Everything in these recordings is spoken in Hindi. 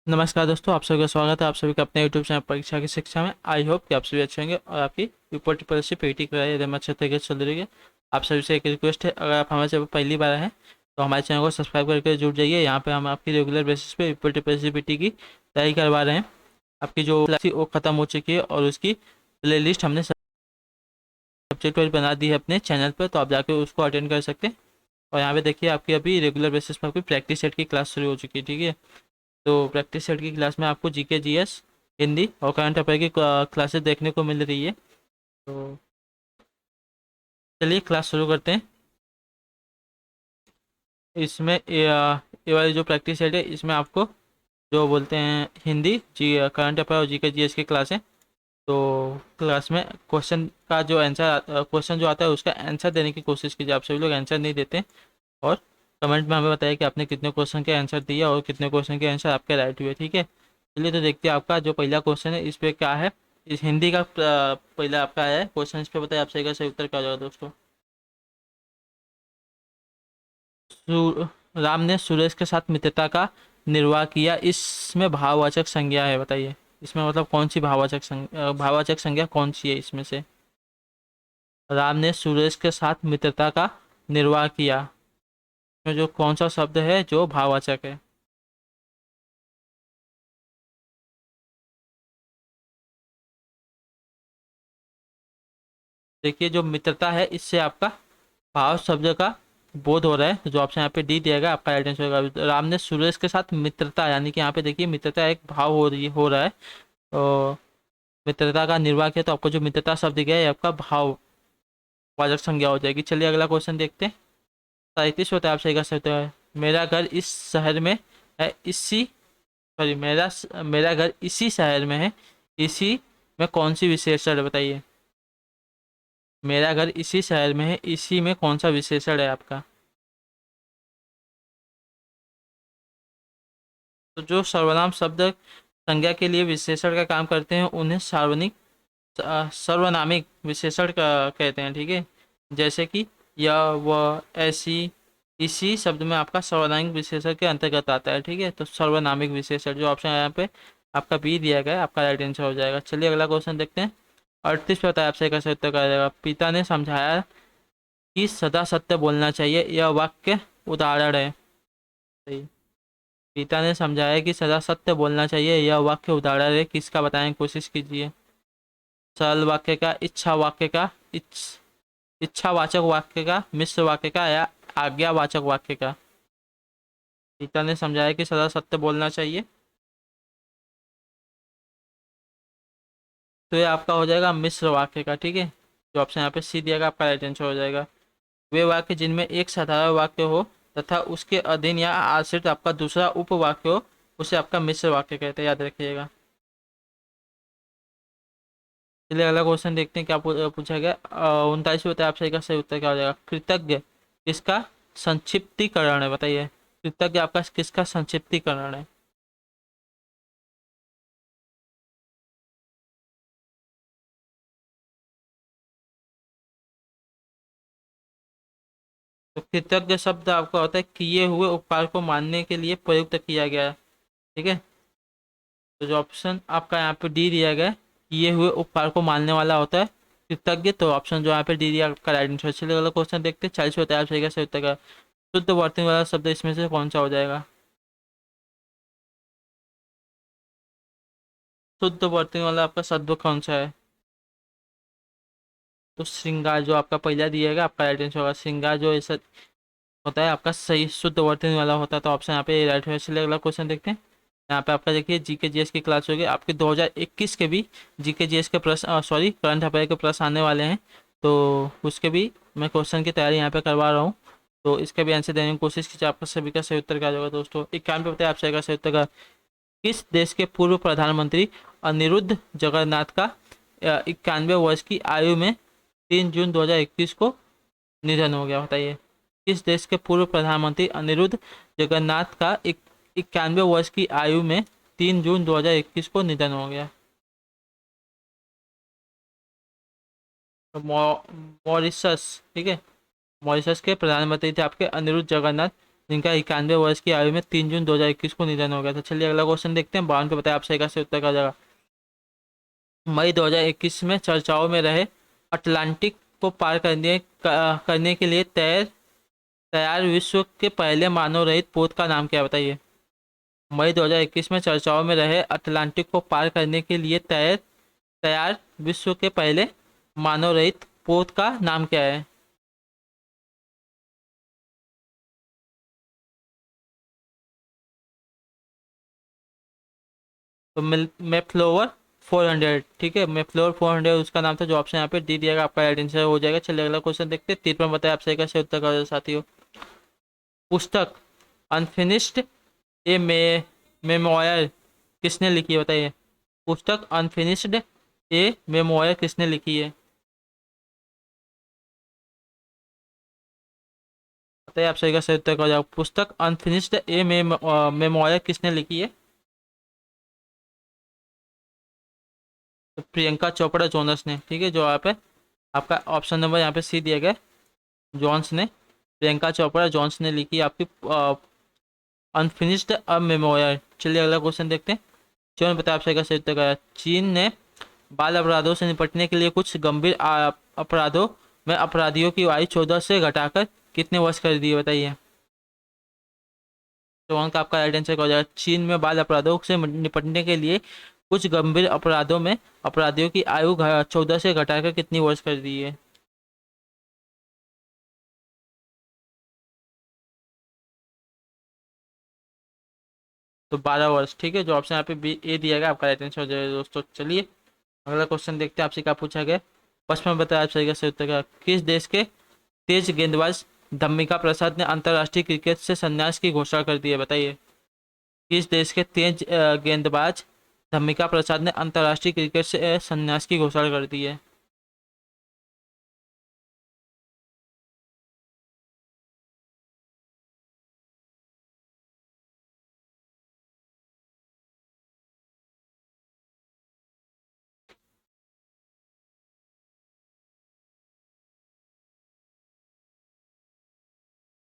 नमस्कार दोस्तों, आप सभी का स्वागत है आप सभी का अपने यूट्यूब चैनल परीक्षा की शिक्षा में। आई होप कि आप सभी अच्छे होंगे और आपकी यूपी ट्रिपल पीटी की तैयारी एकदम अच्छे तरीके से चल रही है। आप सभी से एक रिक्वेस्ट है, अगर आप हमारे चैनल पर पहली बार हैं तो हमारे चैनल को सब्सक्राइब करके जुड़ जाइए। यहाँ पे हम आपकी रेगुलर बेसिस पे यूपी ट्रिपल पीटी की तैयारी करवा रहे हैं। आपकी जो क्लास थी वो खत्म हो चुकी है और उसकी प्ले लिस्ट हमने सब्जेक्ट वाइज बना दी है अपने चैनल पर, तो आप जाके उसको अटेंड कर सकते हैं। और यहाँ पे देखिए आपकी अभी रेगुलर बेसिस पर आपकी प्रैक्टिस सेट की क्लास शुरू हो चुकी है। ठीक है, तो प्रैक्टिस सेट की क्लास में आपको जीके जीएस हिंदी और करंट अफेयर की क्लासेस देखने को मिल रही है। तो चलिए क्लास शुरू करते हैं। इसमें ये वाली जो प्रैक्टिस सेट है इसमें आपको जो बोलते हैं हिंदी जी करंट अफेयर और जीके जीएस की क्लास है। तो क्लास में क्वेश्चन का जो आंसर क्वेश्चन जो आता है उसका आंसर देने की कोशिश कीजिए। आप सभी लोग आंसर नहीं देते और कमेंट में हमें बताइए कि आपने कितने क्वेश्चन के आंसर दिया और कितने क्वेश्चन के आंसर आपके राइट हुए। ठीक है, चलिए तो देखते हैं आपका जो पहला क्वेश्चन है इस पे क्या है। इस हिंदी का पहला आपका आया है क्वेश्चन, इस पे बताइए आप सही का सही उत्तर क्या हो जाएगा दोस्तों। राम ने सुरेश के साथ मित्रता का निर्वाह किया, इसमें भाववाचक संज्ञा है, बताइए इसमें मतलब कौन सी भाववाचक संज्ञा कौन सी है इसमें से। राम ने सुरेश के साथ मित्रता का निर्वाह किया, इसमें जो कौन सा शब्द है जो भाववाचक है। देखिए जो मित्रता है इससे आपका भाव शब्द का बोध हो रहा है, तो जो ऑप्शन यहाँ पे डी दिया गया आपका राइट आंसर होगा। राम ने सुरेश के साथ मित्रता, यानी कि यहाँ पे देखिए मित्रता एक भाव हो रहा है। तो मित्रता का निर्वाह किया तो आपको जो मित्रता शब्द दिया है ये आपका भाववाचक संज्ञा हो जाएगी। चलिए अगला क्वेश्चन देखते हैं। 37 होता है, आप सही कर सकते हो। मेरा घर इस शहर में है, इसी सॉरी मेरा घर इसी शहर में है, इसी में कौन सी विशेषण है, बताइए। मेरा घर इसी शहर में है, इसी में कौन सा विशेषण है आपका। तो जो सर्वनाम शब्द संज्ञा के लिए विशेषण का काम करते हैं उन्हें सर्वनामिक विशेषण कहते हैं। ठीक है, जैसे कि यह वह ऐसी, इसी शब्द में आपका सर्वनामिक विशेषण के अंतर्गत आता है। ठीक है, तो सर्वनामिक विशेषण जो ऑप्शन है यहाँ पे आपका बी दिया गया है, आपका राइट आंसर हो जाएगा। चलिए अगला क्वेश्चन देखते हैं। 38 पे होता है, आपसे कैसे उत्तर करा जाएगा। पिता ने समझाया कि सदा सत्य बोलना चाहिए, यह वाक्य उदाहरण है, सही। पिता ने समझाया कि सदा सत्य बोलना चाहिए, यह वाक्य उदाहरण है, किसका बताएं कोशिश कीजिए। सरल वाक्य का, इच्छावाचक वाक्य का, मिश्र वाक्य का, या आज्ञावाचक वाक्य का। पिता ने समझाया कि सदा सत्य बोलना चाहिए, तो ये आपका हो जाएगा मिश्र वाक्य का। ठीक है, जो ऑप्शन यहाँ पे सी दिया गया आपका राइट आंसर हो जाएगा। वे वाक्य जिनमें एक साधारण वाक्य हो तथा उसके अधीन या आश्रित आपका दूसरा उपवाक्य हो उसे आपका मिश्र वाक्य कहते हैं, याद रखिएगा। चलिए अगला क्वेश्चन देखते हैं क्या पूछा गया। 39 होता है, आप सही का सही उत्तर क्या हो जाएगा। कृतज्ञ किसका संक्षिप्तीकरण है, बताइए। कृतज्ञ आपका किसका संक्षिप्तीकरण है। तो कृतज्ञ शब्द आपका होता है किए हुए उपकार को मानने के लिए प्रयुक्त किया गया है। ठीक है, तो जो ऑप्शन आपका यहाँ पे डी दिया गया है, किए हुए उपकार को मानने वाला होता है कृतज्ञ, तो ऑप्शन जो यहाँ पे डी दिया आपका राइट आंसर। चलिए अगला क्वेश्चन देखते हैं। 40 होता है, आप सही का सही उत्तर का शुद्ध वर्तनी वाला शब्द इसमें से कौन सा हो जाएगा। शुद्ध वर्तनी वाला आपका शब्द कौन सा है। तो श्रृंगार जो आपका पहला दिया गया आपका राइट आंसर होगा। श्रृंगार जो ऐसा होता है आपका सही शुद्ध वर्तनी वाला होता है, तो ऑप्शन यहाँ पे राइट है। चलिए अगला क्वेश्चन देखते हैं। यहाँ पे आपका देखिए जीके जीएस की क्लास होगी आपके 2021 के भी जीके जीएस के प्रश्न, सॉरी करंट अफेयर के प्रश्न आने वाले हैं, तो उसके भी मैं क्वेश्चन की तैयारी यहाँ पे करवा रहा हूँ। तो इसका भी आंसर देने की कोशिश कीजिए, आपका सभी का सही उत्तर क्या होगा दोस्तों। 91 बताइए आप सही का सही उत्तर का। किस देश के पूर्व प्रधानमंत्री अनिरुद्ध जगन्नाथ का 91 वर्ष की आयु में 3 जून 2021 को निधन हो गया, बताइए। किस देश के पूर्व प्रधानमंत्री अनिरुद्ध जगन्नाथ का 91 वर्ष की आयु में 3 जून 2021 को निधन हो गया। तो मॉरिशस, ठीक है, मॉरिशस के प्रधानमंत्री थे आपके अनिरुद्ध जगन्नाथ, जिनका 91 वर्ष की आयु में 3 जून 2021 को निधन हो गया था। चलिए अगला क्वेश्चन देखते हैं। 52 पे बताया, आप सही का सही उत्तर का जाएगा। मई 2021 में चर्चाओं में रहे अटलांटिक को पार करने के लिए तैयार विश्व के पहले मानव रहित पोत का नाम क्या है, बताइए। मई 2021 में चर्चाओं में रहे अटलांटिक को पार करने के लिए तैयार विश्व के पहले मानव रहित पोत का नाम क्या है। तो मेफ्लोवर 400, ठीक है, मेफ्लोवर 400 उसका नाम था, जो ऑप्शन यहाँ पे डी दिएगा, आपका राइट आंसर हो जाएगा। चलिए अगला क्वेश्चन देखते हैं। 53 बताया, आप सही का सही उत्तर का साथियों। पुस्तक अनफिनिश्ड ए मेमोयर किसने लिखी है, बताइए। पुस्तक अनफिनिश्ड ए मेमोयर किसने लिखी है, बताइए। आप सही का सही उत्तर का जाओ। पुस्तक अनफिनिश्ड ए मेमोयर किसने लिखी है। तो प्रियंका चोपड़ा जोनस ने, ठीक है, जो यहाँ पे आपका ऑप्शन नंबर यहाँ पे सी दिया गया, जॉन्स ने, प्रियंका चोपड़ा जॉन्स ने लिखी आपकी अनफिनिश्ड अ मेमोयर। चलिए अगला क्वेश्चन देखते हैं। चलो बताया, आप सही का सही उत्तर का। चीन ने बाल अपराधों से निपटने के लिए कुछ गंभीर अपराधों में अपराधियों की आयु 14 से घटाकर कितने वर्ष कर दी है, बताइए। तो अंक आपका राइट आंसर हो जाएगा। चीन में बाल अपराधों से निपटने के लिए कुछ गंभीर अपराधों में अपराधियों की आयु 14 से घटाकर कितनी वर्ष कर दी है। तो 12 वर्ष, ठीक है, जो ऑप्शन यहाँ पे बी ए दिया गया, आपका राइट आंसर हो जाएगा दोस्तों। चलिए अगला क्वेश्चन देखते हैं, आपसे क्या पूछा गया। 55 बताया, आप सही का सही उत्तर का। किस देश के तेज गेंदबाज धम्मिका प्रसाद ने अंतर्राष्ट्रीय क्रिकेट से संन्यास की घोषणा कर दी है, बताइए। किस देश के तेज गेंदबाज धम्मिका प्रसाद ने अंतर्राष्ट्रीय क्रिकेट से संन्यास की घोषणा कर दी है।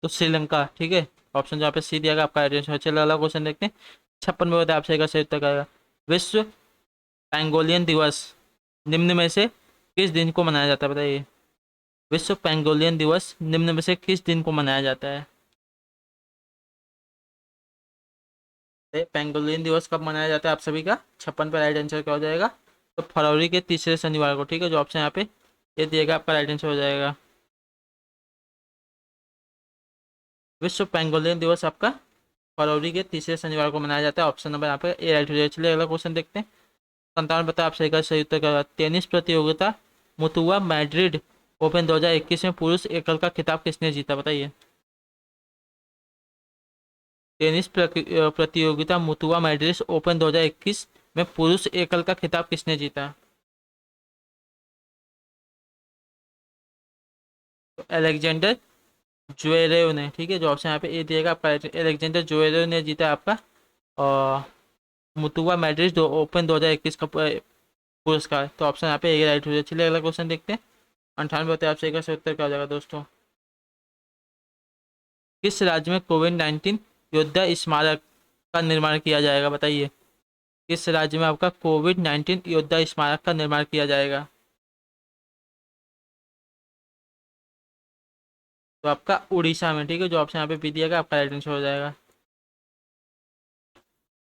तो श्रीलंका, ठीक है, ऑप्शन जहाँ पे सी दिया गया, आपका राइट आंसर। चलिए अगला क्वेश्चन देखते हैं। 56 में बताया, आप सही का सही उत्तर का। विश्व पेंगोलियन दिवस निम्न में से किस दिन को मनाया जाता है, बताइए। विश्व पेंगोलियन दिवस निम्न में से किस दिन को मनाया जाता है। पेंगोलियन दिवस कब मनाया जाता है आप सभी का। 56 पे राइट आंसर क्या हो जाएगा। तो फरवरी के तीसरे शनिवार को, ठीक है, जो ऑप्शन यहाँ पे ये दिएगा, आपका राइट आंसर हो जाएगा। विश्व पेंगोलियन दिवस आपका फरवरी के तीसरे शनिवार को मनाया जाता है। ऑप्शन नंबर यहाँ पे ए राइट हो जाएगा। चलिए अगला क्वेश्चन देखते हैं। 57 बताया, आप सही का सही उत्तर का। टेनिस प्रतियोगिता मुतुआ मैड्रिड ओपन 2021 में पुरुष एकल का खिताब किसने जीता, बताइए। टेनिस प्रतियोगिता मुतुआ मैड्रिड ओपन 2021 में पुरुष एकल का खिताब किसने जीता। तो अलेक्जेंडर ज्वेरेव ने, ठीक है, जो ऑप्शन यहाँ पे ए दिएगा, आपका अलेक्जेंडर ज्वेरेव ने जीता आपका और मुतुआ मैड्रिड ओपन 2021 का पुरस्कार। तो ऑप्शन यहाँ पे ए राइट हो जाए। चलिए अगला क्वेश्चन देखते हैं। 98 बताए, आपसे एक का उत्तर क्या हो जाएगा दोस्तों। किस राज्य में कोविड-19 योद्धा स्मारक का निर्माण किया जाएगा, बताइए। किस राज्य में आपका कोविड-19 योद्धा स्मारक का निर्माण किया जाएगा। तो आपका उड़ीसा में, ठीक है, जो ऑप्शन यहाँ पे बी दिया गया, आपका राइट आंसर हो जाएगा।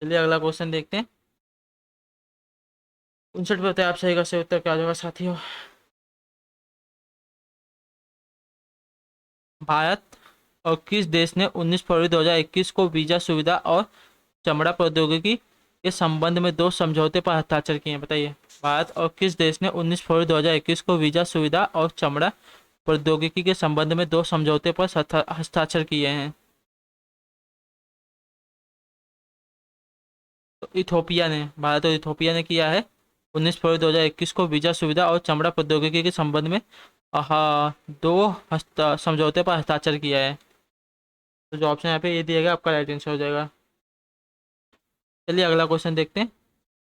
चलिए अगला क्वेश्चन देखते हैं। 59 पे बताया, आप सही का सही उत्तर क्या हो जाएगा साथियों। भारत और किस देश ने 19 फरवरी 2021 को वीजा सुविधा और चमड़ा प्रौद्योगिकी के संबंध में दो समझौते पर हस्ताक्षर किए हैं, बताइए। भारत और किस देश ने 19 फरवरी 2021 को वीजा सुविधा और चमड़ा प्रौद्योगिकी के संबंध में दो समझौते पर हस्ताक्षर किए हैं। तो इथोपिया ने, भारत और इथोपिया ने किया है 19 फरवरी 2021 को वीजा सुविधा और चमड़ा प्रौद्योगिकी के संबंध में दो समझौते पर हस्ताक्षर किया है। तो जो ऑप्शन यहाँ पे ये दिएगा, आपका राइट आंसर हो जाएगा। चलिए अगला क्वेश्चन देखते हैं।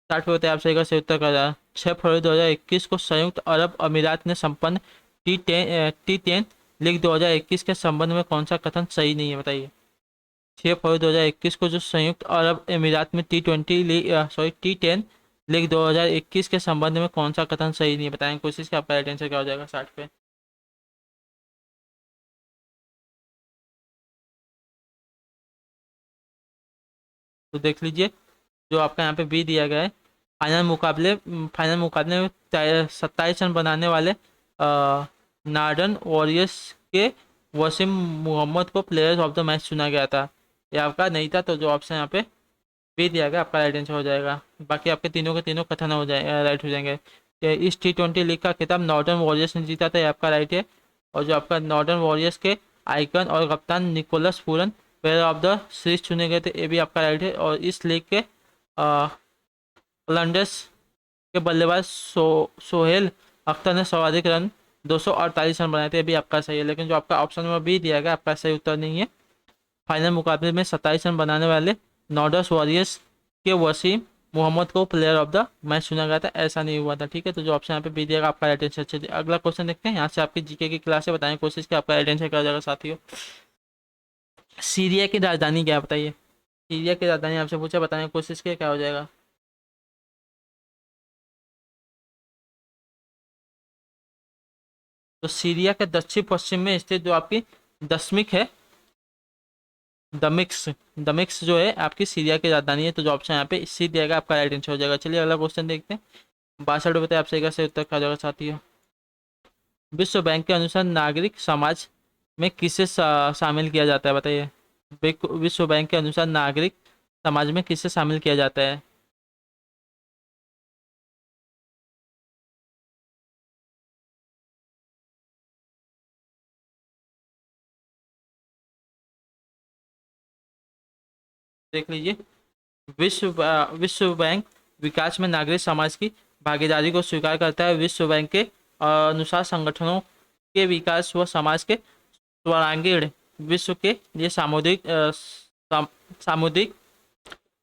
60 पे बताया, आप सही का सही उत्तर कर। 6 फरवरी 2021 को संयुक्त अरब अमीरात ने संपन्न टी टेन लीग 2021 के संबंध में कौन सा कथन सही नहीं है, बताइए। 6 फरवरी 2021 को जो संयुक्त अरब अमीरात में T20 league, sorry T10 league 2021 के संबंध में कौन सा कथन सही नहीं है? बताएं कोशिश कि आपका राइट आंसर क्या हो जाएगा 60 पे। तो देख लीजिए, जो आपका यहाँ पे बी दिया गया है, फाइनल मुकाबले में 27 रन बनाने वाले नार्डन वॉरियर्स के वसीम मोहम्मद को प्लेयर ऑफ द मैच चुना गया था। ये आपका नहीं था, तो जो ऑप्शन यहाँ पे बी दिया गया आपका राइट आंसर हो जाएगा। बाकी आपके तीनों के तीनों कथन हो जाए राइट हो जाएंगे। इस T20 लीग का खिताब नॉर्दर्न वॉरियर्स ने जीता था, ये आपका राइट है। और जो आपका नॉर्दर्न वॉरियर्स के आइकन और कप्तान Nicholas Pooran player of the series चुने गए थे, ये भी आपका राइट है। और इस लीग के ओलंडस के बल्लेबाज सोहेल अख्तर ने सर्वाधिक रन 248 रन बनाए थे, ये भी आपका सही है। लेकिन जो आपका ऑप्शन नंबर बी दिया गया आपका सही उत्तर नहीं है। फाइनल मुकाबले में 27 रन बनाने वाले नॉर्डर्स वॉरियर्स के वसीम मोहम्मद को प्लेयर ऑफ द मैच चुना गया था, ऐसा नहीं हुआ था। ठीक है, तो जो ऑप्शन यहाँ पे बी दिएगा आपका राइट आंसर। चलिए अगला क्वेश्चन देखते हैं। यहाँ से आपकी जीके की क्लास है, बताएं कोशिश कि आपका राइट आंसर क्या हो जाएगा साथियों। सीरिया की राजधानी क्या है बताइए। सीरिया की राजधानी आपसे पूछा, बताने की कोशिश की, क्या हो जाएगा। तो सीरिया के दक्षिण पश्चिम में स्थित जो आपकी दशमिक है, दमिक्स दमिक्स जो है आपकी सीरिया की राजधानी है। तो जो ऑप्शन यहाँ पे सी दिएगा आपका राइट आंसर हो जाएगा। चलिए अगला क्वेश्चन देखते हैं। 62 बताए आपसे का सही उत्तर क्या हो जाएगा साथियों। विश्व बैंक के अनुसार नागरिक समाज में किसे शामिल किया जाता है बताइए। विश्व बैंक के अनुसार नागरिक समाज में किसे शामिल किया जाता है। देख लीजिए, विश्व बैंक विकास में नागरिक समाज की भागीदारी को स्वीकार करता है। विश्व बैंक के अनुसार संगठनों के विकास व समाज के सर्वांगीण विश्व के लिए सामुदायिक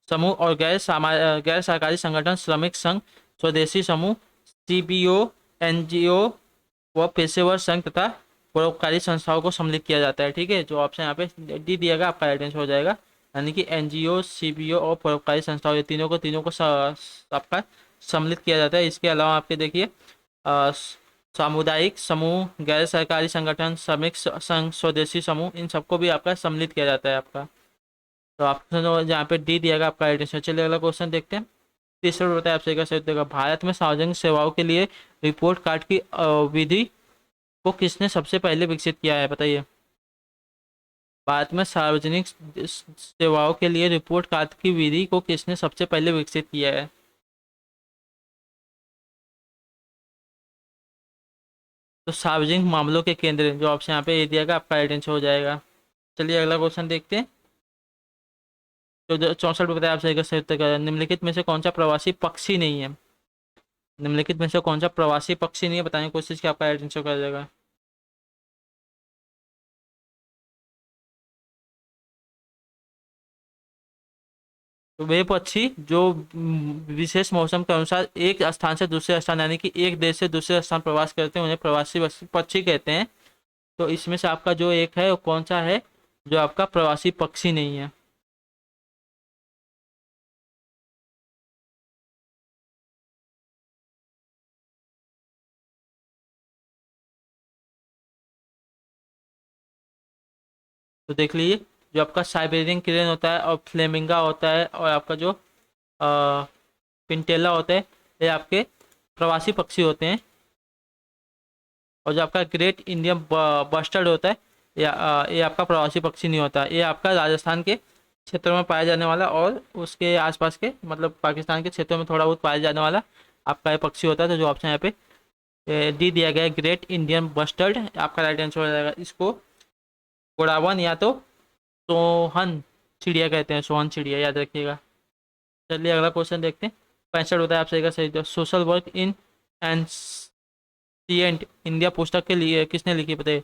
समूह और गैर सरकारी संगठन, श्रमिक संघ, स्वदेशी समूह, सीबीओ, एनजीओ व पेशेवर संघ तथा परोपकारी संस्थाओं को सम्मिलित किया जाता है। ठीक है, जो ऑप्शन यहाँ पे डी दिया गया आपका राइट आंसर हो जाएगा। यानी कि एनजीओ, सीबीओ और परोपकारी संस्थाओं, ये तीनों को आपका सम्मिलित किया जाता है। इसके अलावा आपके देखिए सामुदायिक समूह, गैर सरकारी संगठन, श्रमिक संघ, स्वदेशी समूह, इन सबको भी आपका सम्मिलित किया जाता है आपका। तो ऑप्शन जहाँ पे डी दिया गया आपका राइट आंसर। चलिए अगला क्वेश्चन देखते हैं। तीसरा बताया आपसे क्या सही देगा। भारत में सार्वजनिक सेवाओं के लिए रिपोर्ट कार्ड की विधि को किसने सबसे पहले विकसित किया है बताइए। भारत में सार्वजनिक सेवाओं के लिए रिपोर्ट कार्ड की विधि को किसने सबसे पहले विकसित किया है। तो सार्वजनिक मामलों के केंद्र, जो ऑप्शन यहाँ पे ए दिया गया आपका राइट आंसर हो जाएगा। चलिए अगला क्वेश्चन देखते हैं। तो 64 बताया आपसे सही उत्तर क्या है? निम्नलिखित में से कौन सा प्रवासी पक्षी नहीं है। निम्नलिखित में से कौन सा प्रवासी पक्षी नहीं है, बताने की कोशिश की, आपका राइट आंसर कर जाएगा। तो वे पक्षी जो विशेष मौसम के अनुसार एक स्थान से दूसरे स्थान, यानी कि एक देश से दूसरे स्थान प्रवास करते हैं, उन्हें प्रवासी पक्षी कहते हैं। तो इसमें से आपका जो एक है वो कौन सा है, जो आपका प्रवासी पक्षी नहीं है। तो देख लीजिए, जो आपका साइबेरियन क्रेन होता है और फ्लेमिंगा होता है और आपका जो पिंटेला होता है, ये आपके प्रवासी पक्षी होते हैं। और जो आपका ग्रेट इंडियन बस्टर्ड होता है, ये आपका प्रवासी पक्षी नहीं होता। ये आपका राजस्थान के क्षेत्रों में पाया जाने वाला और उसके आसपास के मतलब पाकिस्तान के क्षेत्रों में थोड़ा बहुत पाया जाने वाला आपका ये पक्षी होता है। तो जो ऑप्शन यहाँ पे डी दिया गया है, ग्रेट इंडियन बस्टर्ड, आपका राइट आंसर हो जाएगा। इसको गोडावन या तो सोहन चिड़िया कहते हैं, सोहन चिड़िया, याद रखिएगा। चलिए अगला क्वेश्चन देखते हैं। 65 होता है आपसे सही। Social work in ancient India पुस्तक के लिए किसने लिखी बताइए।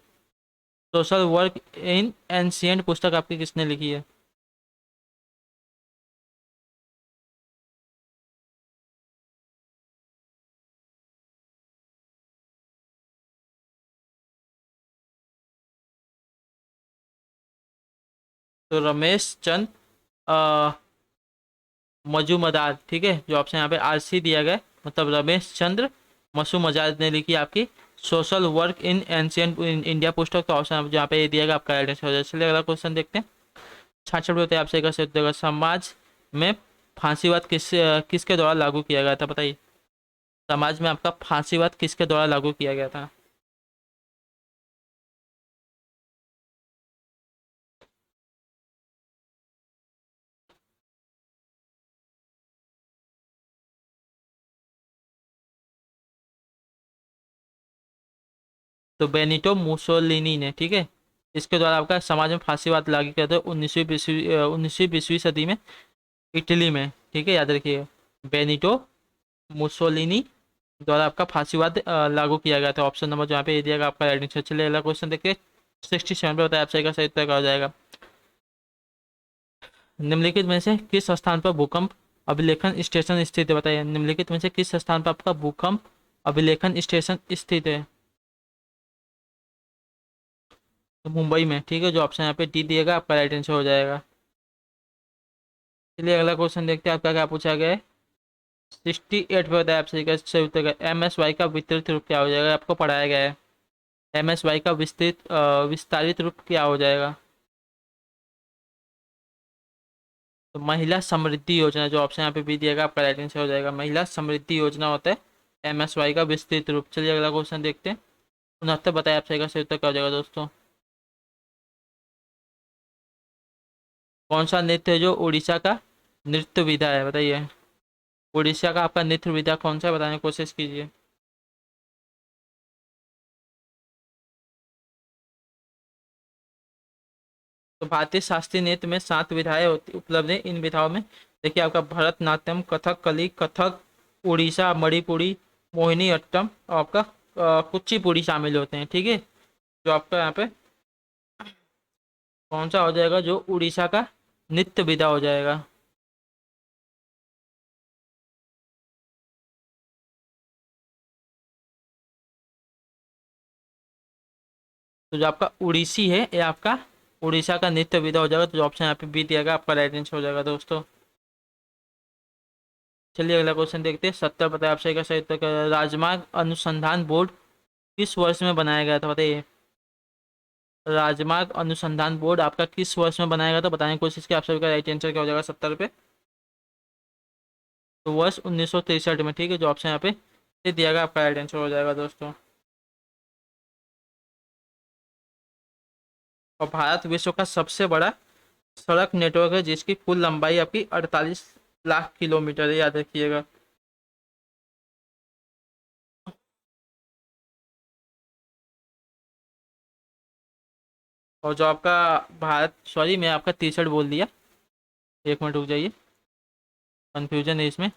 सोशल वर्क इन एंशियंट पुस्तक आपकी किसने लिखी है। तो रमेश चंद मजूमदार, ठीक है। जो ऑप्शन यहाँ पे RC दिया गया है, मतलब रमेश चंद्र मजूमदार ने लिखी आपकी social work in ancient India पुस्तक। तो ऑप्शन जहाँ पे ये दिया गया आपका राइट आंसर हो जाएगा। चलिए अगला क्वेश्चन देखते हैं। 66 होते हैं आपसे कैसे उत्तर। समाज में फांसीवाद किसके द्वारा लागू किया गया था, बताइए। समाज में आपका फांसीवाद किसके द्वारा लागू किया गया था। तो बेनिटो मुसोलिनी ने, ठीक है। इसके द्वारा आपका समाज में फांसीवाद लागू किया था 19वीं सदी में इटली में, ठीक है, याद रखिए। बेनिटो मुसोलिनी द्वारा आपका फांसीवाद लागू किया गया था। ऑप्शन नंबर जहाँ पे ये दिया गया आपका राइट आंसर। चलिए अगला क्वेश्चन देखिए। 67 पे बताया आपसे का सही उत्तर क्या हो जाएगा। निम्नलिखित में से किस स्थान पर भूकंप अभिलेखन स्टेशन स्थित है, बताइए। निम्नलिखित में से किस स्थान पर आपका भूकंप अभिलेखन स्टेशन स्थित है। तो मुंबई में, ठीक है। जो ऑप्शन यहाँ पे डी दिएगा आपका राइट आंसर हो जाएगा। चलिए अगला क्वेश्चन देखते हैं आपका क्या पूछा गया है। 68 पे बताया आपसे का सही उत्तर का MSY का विस्तृत रूप क्या हो जाएगा, आपको पढ़ाया गया है। MSY का विस्तारित रूप क्या हो जाएगा। तो महिला समृद्धि योजना, जो ऑप्शन यहाँ पे भी दिएगा आपका राइट आंसर हो जाएगा। महिला समृद्धि योजना होता है MSY का विस्तृत रूप। चलिए अगला क्वेश्चन देखते हैं। 69 बताया आपसे का सही उत्तर क्या हो जाएगा दोस्तों। कौन सा नृत्य है जो उड़ीसा का नृत्य विधा है, बताइए। उड़ीसा का आपका नृत्य विधा कौन सा है, बताने की कोशिश कीजिए। तो भारतीय शास्त्रीय नृत्य में 7 विधाएं होती उपलब्ध हैं। इन विधाओं में देखिए आपका भरतनाट्यम, कथकली, कथक, उड़ीसा, मणिपुरी, मोहिनी अट्टम और आपका कुचिपुड़ी शामिल होते हैं, ठीक है। जो आपका यहाँ पे कौन सा हो जाएगा, जो उड़ीसा का नृत्य विधा हो जाएगा। तो जो आपका उड़ीसी है ये आपका उड़ीसा का नृत्य विधा हो जाएगा। तो जो ऑप्शन यहाँ पे बी दिया गया आपका राइट आंसर हो जाएगा दोस्तों। चलिए अगला क्वेश्चन देखते हैं। 70 बताया आपसे का सही उत्तर राजमार्ग अनुसंधान बोर्ड किस वर्ष में बनाया गया था, बताइए। राजमार्ग अनुसंधान बोर्ड आपका किस वर्ष में बनाया गया था, बताने की कोशिश की। आप सभी का राइट आंसर क्या हो जाएगा 70 पे। तो वर्ष 1963 में, ठीक है। जो ऑप्शन यहाँ पे ये दिया गया आपका राइट आंसर हो जाएगा दोस्तों। और भारत विश्व का सबसे बड़ा सड़क नेटवर्क है जिसकी कुल लंबाई आपकी 48 लाख किलोमीटर है, याद रखिएगा। और जो आपका भारत, सॉरी मैं आपका 63 बोल दिया, एक मिनट रुक जाइए, कंफ्यूजन है इसमें।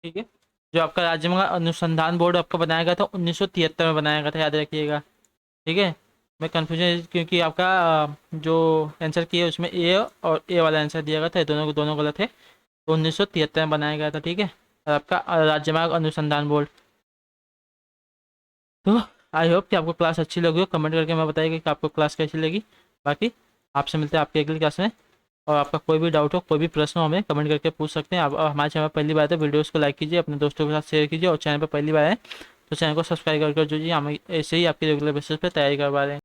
ठीक है। जो आपका राज्यमार्ग अनुसंधान बोर्ड आपका बनाया गया था 1973 में बनाया गया था, याद रखिएगा, ठीक है। मैं कन्फ्यूजन क्योंकि आपका जो आंसर किया उसमें ए और ए वाला आंसर दिया गया था, दोनों गलत है। तो 1973 में बनाया गया था, ठीक है। और आपका राज्यमार्ग अनुसंधान बोर्ड। तो आई होप कि आपको क्लास अच्छी लगी हो। कमेंट करके मैं बताइएगा कि आपको क्लास कैसी लगी। बाकी आपसे मिलते हैं आपकी अगली क्लास में। और आपका कोई भी डाउट हो, कोई भी प्रश्न हो, हमें कमेंट करके पूछ सकते हैं। आप हमारे चैनल पर पहली बार है तो वीडियोस को लाइक कीजिए, अपने दोस्तों के साथ शेयर कीजिए। और चैनल पर पहली बार है तो चैनल को सब्सक्राइब करके जो जी हम ऐसे ही आपकी रेगुलर बेसिस पे तैयारी करवा रहे हैं।